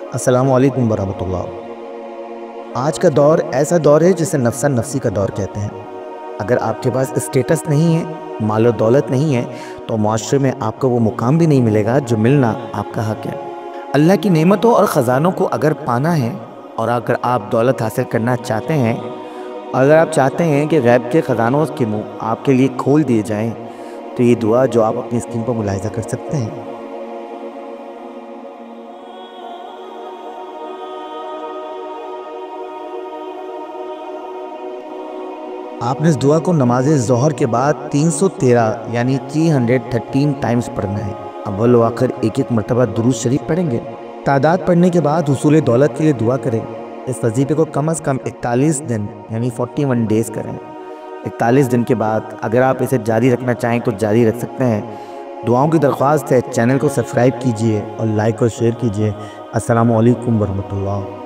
अस्सलामु अलैकुम वरहमतुल्लाह। आज का दौर ऐसा दौर है जिसे नफ्सा नफ्सी का दौर कहते हैं। अगर आपके पास स्टेटस नहीं है, मालो दौलत नहीं है, तो माशरे में आपको वो मुकाम भी नहीं मिलेगा जो मिलना आपका हक है। अल्लाह की नेमतों और ख़जानों को अगर पाना है और अगर आप दौलत हासिल करना चाहते हैं, अगर आप चाहते हैं कि गैब के ख़जानों के मुँह आपके लिए खोल दिए जाएँ, तो ये दुआ जो आप अपनी स्क्रीन पर मुलाहिज़ा कर सकते हैं। आपने इस दुआ को नमाज ज़ोहर के बाद 313 यानी 313 टाइम्स पढ़ना है। अव्वल व आखिर एक एक मरतबा दुरूद शरीफ पढ़ेंगे। तादाद पढ़ने के बाद हुसूल दौलत के लिए दुआ करें। इस वजीफे को कम से कम 41 दिन यानी 41 डेज़ करें। 41 दिन के बाद अगर आप इसे जारी रखना चाहें तो जारी रख सकते हैं। दुआओं की दरख्वास्त है, चैनल को सब्सक्राइब कीजिए और लाइक और शेयर कीजिए। अस्सलामु अलैकुम वरहमतुल्लाह।